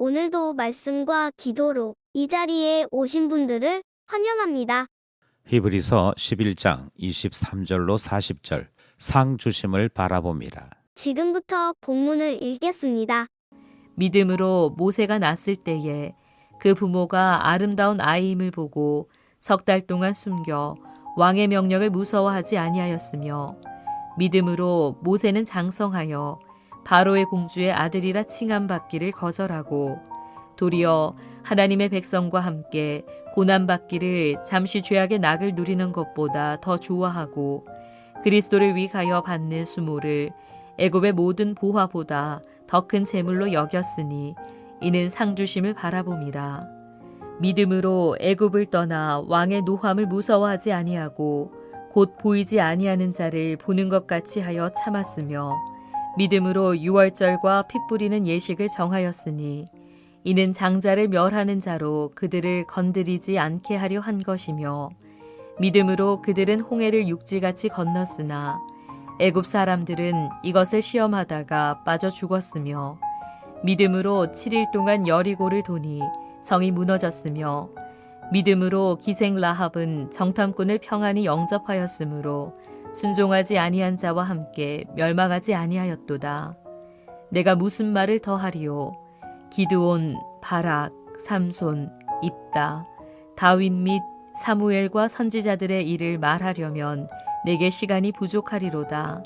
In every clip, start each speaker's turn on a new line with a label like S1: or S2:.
S1: 오늘도 말씀과 기도로 이 자리에 오신 분들을 환영합니다.
S2: 히브리서 11장 23절로 40절 상 주심을 바라봅니다.
S1: 지금부터 본문을 읽겠습니다.
S3: 믿음으로 모세가 낳았을 때에 그 부모가 아름다운 아이임을 보고 석 달 동안 숨겨 왕의 명령을 무서워하지 아니하였으며 믿음으로 모세는 장성하여 바로의 공주의 아들이라 칭함받기를 거절하고 도리어 하나님의 백성과 함께 고난받기를 잠시 죄악의 낙을 누리는 것보다 더 좋아하고 그리스도를 위하여 받는 수모를 애굽의 모든 보화보다 더 큰 재물로 여겼으니 이는 상 주심을 바라봄이라. 믿음으로 애굽을 떠나 왕의 노함을 무서워하지 아니하고 곧 보이지 아니하는 자를 보는 것 같이 하여 참았으며 믿음으로 유월절과 피 뿌리는 예식을 정하였으니 이는 장자를 멸하는 자로 그들을 건드리지 않게 하려 한 것이며 믿음으로 그들은 홍해를 육지같이 건넜으나 애굽 사람들은 이것을 시험하다가 빠져 죽었으며 믿음으로 7일 동안 여리고를 도니 성이 무너졌으며 믿음으로 기생 라합은 정탐꾼을 평안히 영접하였으므로 순종하지 아니한 자와 함께 멸망하지 아니하였도다. 내가 무슨 말을 더하리요? 기드온, 바락, 삼손, 입다, 다윗 및 사무엘과 선지자들의 일을 말하려면 내게 시간이 부족하리로다.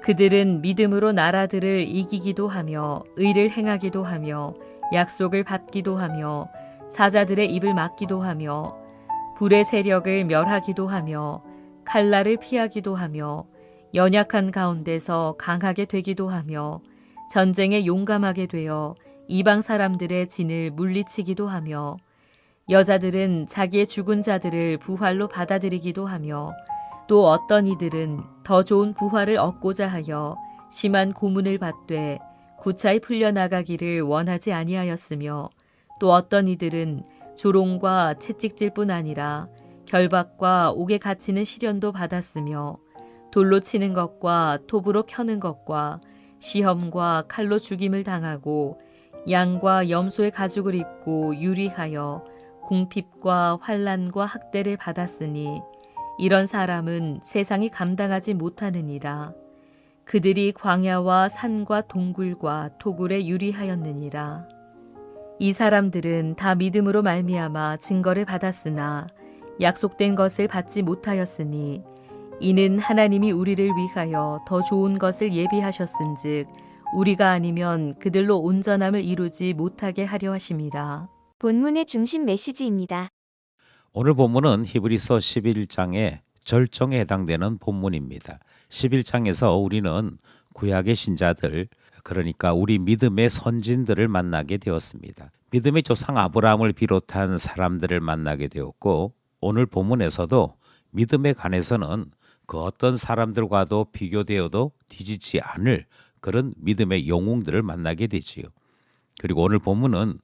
S3: 그들은 믿음으로 나라들을 이기기도 하며 의를 행하기도 하며 약속을 받기도 하며 사자들의 입을 막기도 하며 불의 세력을 멸하기도 하며 칼날을 피하기도 하며 연약한 가운데서 강하게 되기도 하며 전쟁에 용감하게 되어 이방 사람들의 진을 물리치기도 하며 여자들은 자기의 죽은 자들을 부활로 받아들이기도 하며 또 어떤 이들은 더 좋은 부활을 얻고자 하여 심한 고문을 받되 구차히 풀려나가기를 원하지 아니하였으며 또 어떤 이들은 조롱과 채찍질뿐 아니라 결박과 옥에 갇히는 시련도 받았으며 돌로 치는 것과 톱으로 켜는 것과 시험과 칼로 죽임을 당하고 양과 염소의 가죽을 입고 유리하여 궁핍과 환난과 학대를 받았으니 이런 사람은 세상이 감당하지 못하느니라. 그들이 광야와 산과 동굴과 토굴에 유리하였느니라. 이 사람들은 다 믿음으로 말미암아 증거를 받았으나 약속된 것을 받지 못하였으니 이는 하나님이 우리를 위하여 더 좋은 것을 예비하셨은즉 우리가 아니면 그들로 온전함을 이루지 못하게 하려 하심이라.
S4: 본문의 중심 메시지입니다.
S2: 오늘 본문은 히브리서 11장의 절정에 해당되는 본문입니다. 11장에서 우리는 구약의 신자들, 그러니까 우리 믿음의 선진들을 만나게 되었습니다. 믿음의 조상 아브라함을 비롯한 사람들을 만나게 되었고 오늘 본문에서도 믿음에 관해서는 그 어떤 사람들과도 비교되어도 뒤지지 않을 그런 믿음의 영웅들을 만나게 되지요. 그리고 오늘 본문은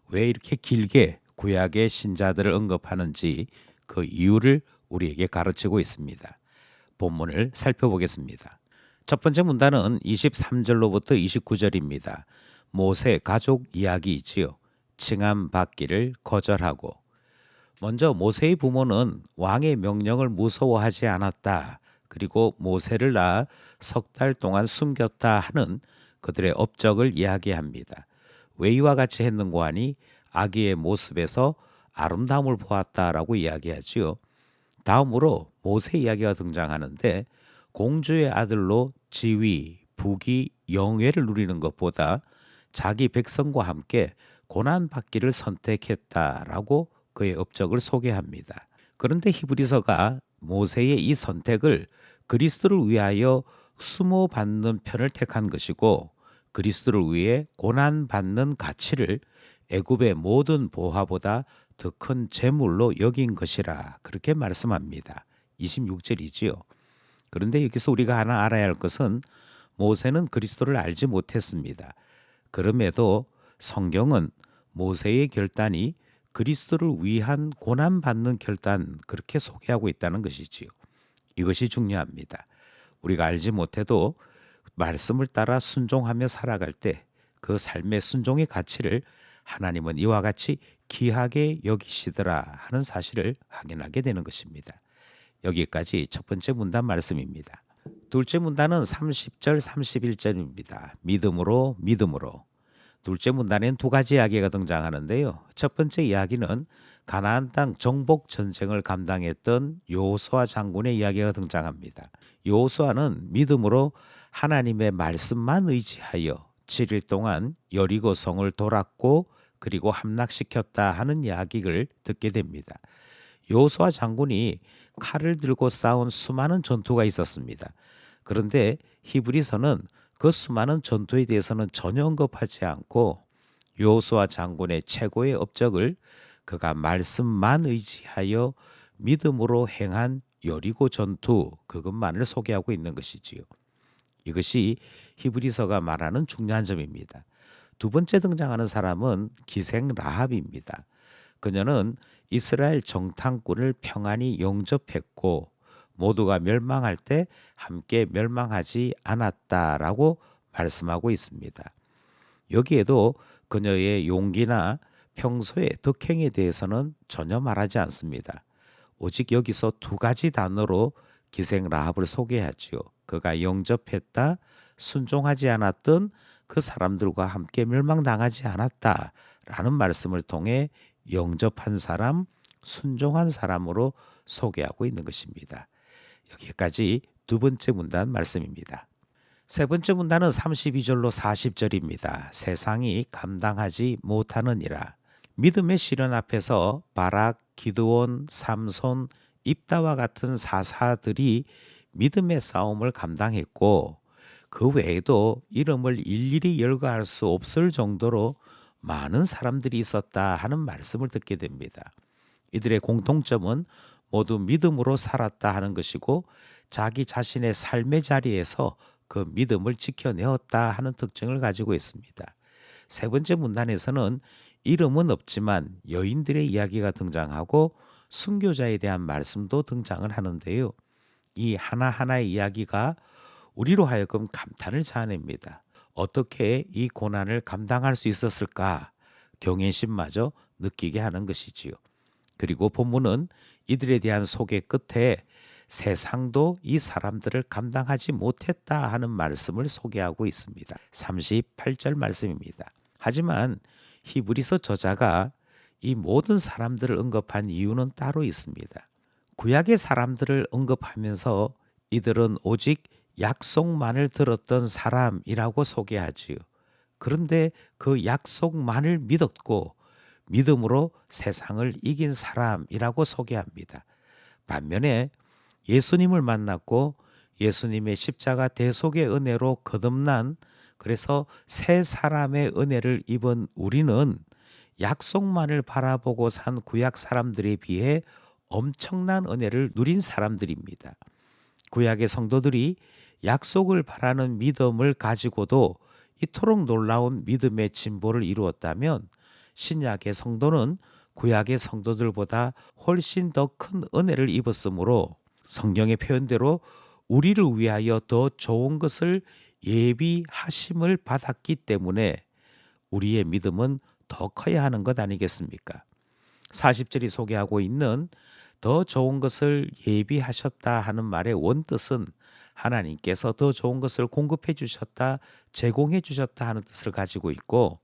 S2: 왜 이렇게 길게 구약의 신자들을 언급하는지 그 이유를 우리에게 가르치고 있습니다. 본문을 살펴보겠습니다. 첫 번째 문단은 23절로부터 29절입니다. 모세 가족 이야기이지요. 칭함 받기를 거절하고 먼저 모세의 부모는 왕의 명령을 무서워하지 않았다. 그리고 모세를 낳아 석 달 동안 숨겼다 하는 그들의 업적을 이야기합니다. 왜 이와 같이 했는고 하니 아기의 모습에서 아름다움을 보았다라고 이야기하지요. 다음으로 모세 이야기가 등장하는데 공주의 아들로 지위, 부귀, 영예를 누리는 것보다 자기 백성과 함께 고난받기를 선택했다라고 그의 업적을 소개합니다. 그런데 히브리서가 모세의 이 선택을 그리스도를 위하여 수모받는 편을 택한 것이고 그리스도를 위해 고난받는 가치를 애굽의 모든 보화보다 더 큰 재물로 여긴 것이라 그렇게 말씀합니다. 26절이지요. 그런데 여기서 우리가 하나 알아야 할 것은 모세는 그리스도를 알지 못했습니다. 그럼에도 성경은 모세의 결단이 그리스도를 위한 고난받는 결단 그렇게 소개하고 있다는 것이지요. 이것이 중요합니다. 우리가 알지 못해도 말씀을 따라 순종하며 살아갈 때 그 삶의 순종의 가치를 하나님은 이와 같이 귀하게 여기시더라 하는 사실을 확인하게 되는 것입니다. 여기까지 첫 번째 문단 말씀입니다. 둘째 문단은 30절 31절입니다. 믿음으로 믿음으로. 둘째 문단엔 두 가지 이야기가 등장하는데요. 첫 번째 이야기는 가나안 땅 정복 전쟁을 감당했던 여호수아 장군의 이야기가 등장합니다. 여호수아는 믿음으로 하나님의 말씀만 의지하여 7일 동안 여리고 성을 돌았고 그리고 함락시켰다 하는 이야기를 듣게 됩니다. 여호수아 장군이 칼을 들고 싸운 수많은 전투가 있었습니다. 그런데 히브리서는 그 수많은 전투에 대해서는 전혀 언급하지 않고 여호수아 장군의 최고의 업적을 그가 말씀만 의지하여 믿음으로 행한 여리고 전투 그것만을 소개하고 있는 것이지요. 이것이 히브리서가 말하는 중요한 점입니다. 두 번째 등장하는 사람은 기생 라합입니다. 그녀는 이스라엘 정탐꾼을 평안히 영접했고 모두가 멸망할 때 함께 멸망하지 않았다라고 말씀하고 있습니다. 여기에도 그녀의 용기나 평소의 덕행에 대해서는 전혀 말하지 않습니다. 오직 여기서 두 가지 단어로 기생 라합을 소개하지요. 그가 영접했다, 순종하지 않았던 그 사람들과 함께 멸망당하지 않았다라는 말씀을 통해 영접한 사람, 순종한 사람으로 소개하고 있는 것입니다. 여기까지 두 번째 문단 말씀입니다. 세 번째 문단은 32절로 40절입니다. 세상이 감당하지 못하느니라. 믿음의 시련 앞에서 바락, 기드온, 삼손, 입다와 같은 사사들이 믿음의 싸움을 감당했고 그 외에도 이름을 일일이 열거할 수 없을 정도로 많은 사람들이 있었다 하는 말씀을 듣게 됩니다. 이들의 공통점은 모두 믿음으로 살았다 하는 것이고 자기 자신의 삶의 자리에서 그 믿음을 지켜내었다 하는 특징을 가지고 있습니다. 세 번째 문단에서는 이름은 없지만 여인들의 이야기가 등장하고 순교자에 대한 말씀도 등장을 하는데요. 이 하나하나의 이야기가 우리로 하여금 감탄을 자아냅니다. 어떻게 이 고난을 감당할 수 있었을까? 경외심마저 느끼게 하는 것이지요. 그리고 본문은 이들에 대한 소개 끝에 세상도 이 사람들을 감당하지 못했다 하는 말씀을 소개하고 있습니다. 38절 말씀입니다. 하지만 히브리서 저자가 이 모든 사람들을 언급한 이유는 따로 있습니다. 구약의 사람들을 언급하면서 이들은 오직 약속만을 들었던 사람이라고 소개하지요. 그런데 그 약속만을 믿었고 믿음으로 세상을 이긴 사람이라고 소개합니다. 반면에 예수님을 만났고 예수님의 십자가 대속의 은혜로 거듭난 그래서 새 사람의 은혜를 입은 우리는 약속만을 바라보고 산 구약 사람들에 비해 엄청난 은혜를 누린 사람들입니다. 구약의 성도들이 약속을 바라는 믿음을 가지고도 이토록 놀라운 믿음의 진보를 이루었다면 신약의 성도는 구약의 성도들보다 훨씬 더 큰 은혜를 입었으므로 성경의 표현대로 우리를 위하여 더 좋은 것을 예비하심을 받았기 때문에 우리의 믿음은 더 커야 하는 것 아니겠습니까? 40절이 소개하고 있는 더 좋은 것을 예비하셨다 하는 말의 원뜻은 하나님께서 더 좋은 것을 공급해 주셨다, 제공해 주셨다 하는 뜻을 가지고 있고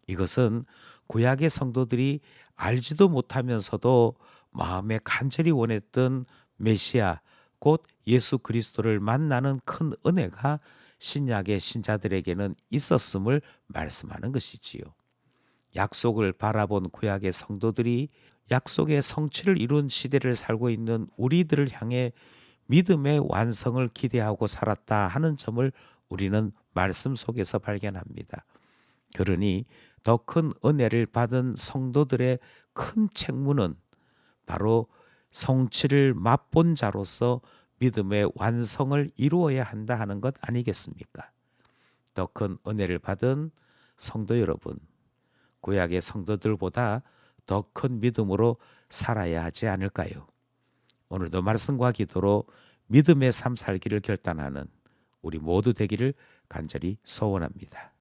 S2: 이것은 구약의 성도들이 알지도 못하면서도 마음에 간절히 원했던 메시아 곧 예수 그리스도를 만나는 큰 은혜가 신약의 신자들에게는 있었음을 말씀하는 것이지요. 약속을 바라본 구약의 성도들이 약속의 성취를 이룬 시대를 살고 있는 우리들을 향해 믿음의 완성을 기대하고 살았다 하는 점을 우리는 말씀 속에서 발견합니다. 그러니 더 큰 은혜를 받은 성도들의 큰 책무는 바로 성취를 맛본 자로서 믿음의 완성을 이루어야 한다 하는 것 아니겠습니까? 더 큰 은혜를 받은 성도 여러분, 구약의 성도들보다 더 큰 믿음으로 살아야 하지 않을까요? 오늘도 말씀과 기도로 믿음의 삶 살기를 결단하는 우리 모두 되기를 간절히 소원합니다.